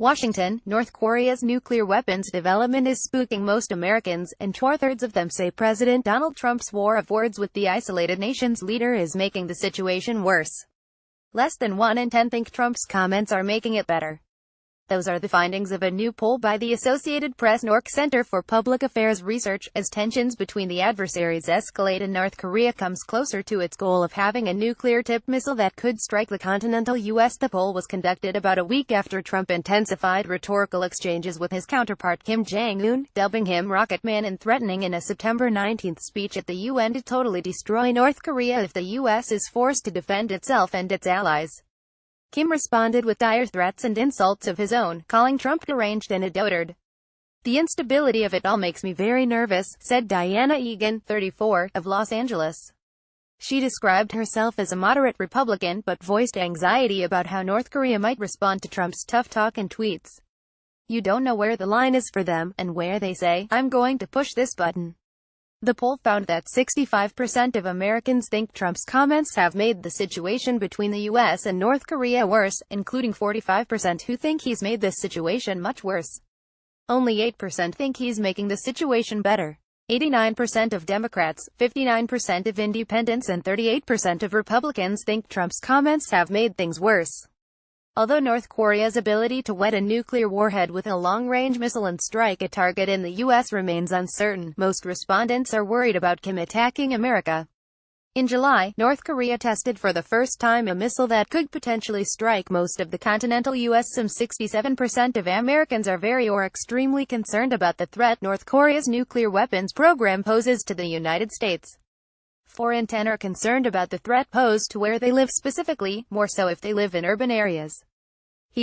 Washington, North Korea's nuclear weapons development is spooking most Americans, and two-thirds of them say President Donald Trump's war of words with the isolated nation's leader is making the situation worse. Less than 1 in 10 think Trump's comments are making it better. Those are the findings of a new poll by the Associated Press NORC Center for Public Affairs Research. As tensions between the adversaries escalate and North Korea comes closer to its goal of having a nuclear-tipped missile that could strike the continental U.S. The poll was conducted about a week after Trump intensified rhetorical exchanges with his counterpart Kim Jong-un, dubbing him Rocket Man and threatening in a September 19 speech at the UN to totally destroy North Korea if the U.S. is forced to defend itself and its allies. Kim responded with dire threats and insults of his own, calling Trump deranged and a dotard. "The instability of it all makes me very nervous," said Diana Egan, 34, of Los Angeles. She described herself as a moderate Republican, but voiced anxiety about how North Korea might respond to Trump's tough talk and tweets. "You don't know where the line is for them, and where they say, 'I'm going to push this button.'" The poll found that 65% of Americans think Trump's comments have made the situation between the U.S. and North Korea worse, including 45% who think he's made this situation much worse. Only 8% think he's making the situation better. 89% of Democrats, 59% of independents and 38% of Republicans think Trump's comments have made things worse. Although North Korea's ability to wet a nuclear warhead with a long-range missile and strike a target in the U.S. remains uncertain, most respondents are worried about Kim attacking America. In July, North Korea tested for the first time a missile that could potentially strike most of the continental U.S. Some 67% of Americans are very or extremely concerned about the threat North Korea's nuclear weapons program poses to the United States. 4 in 10 are concerned about the threat posed to where they live, specifically, more so if they live in urban areas.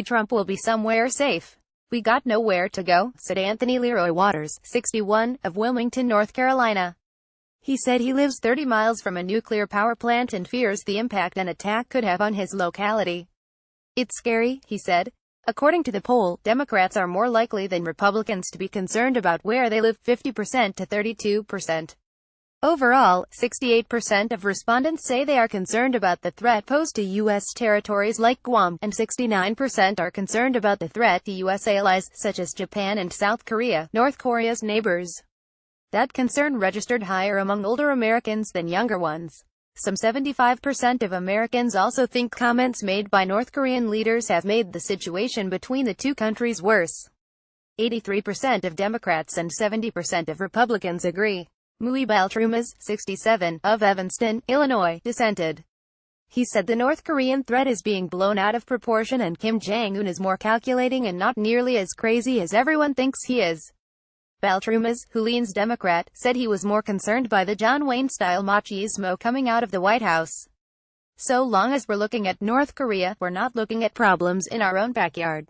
Trump will be somewhere safe. "We got nowhere to go," said Anthony Leroy Waters, 61, of Wilmington, North Carolina. He said he lives 30 miles from a nuclear power plant and fears the impact an attack could have on his locality. "It's scary," he said. According to the poll, Democrats are more likely than Republicans to be concerned about where they live, 50% to 32%. Overall, 68% of respondents say they are concerned about the threat posed to U.S. territories like Guam, and 69% are concerned about the threat to U.S. allies, such as Japan and South Korea, North Korea's neighbors. That concern registered higher among older Americans than younger ones. Some 75% of Americans also think comments made by North Korean leaders have made the situation between the two countries worse. 83% of Democrats and 70% of Republicans agree. Mui Baltrumas, 67, of Evanston, Illinois, dissented. He said the North Korean threat is being blown out of proportion and Kim Jong-un is more calculating and not nearly as crazy as everyone thinks he is. Baltrumas, who leans Democrat, said he was more concerned by the John Wayne-style machismo coming out of the White House. "So long as we're looking at North Korea, we're not looking at problems in our own backyard.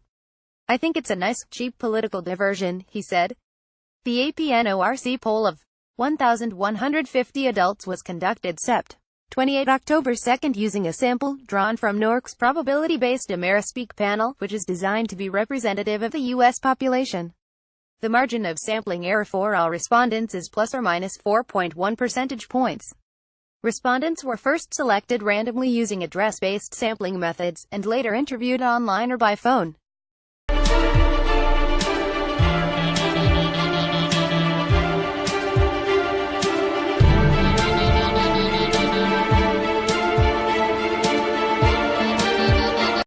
I think it's a nice, cheap political diversion," he said. The APNORC poll of 1,150 adults was conducted Sept. 28 October 2 using a sample drawn from NORC's probability-based AmeriSpeak panel, which is designed to be representative of the U.S. population. The margin of sampling error for all respondents is plus or minus 4.1 percentage points. Respondents were first selected randomly using address-based sampling methods, and later interviewed online or by phone.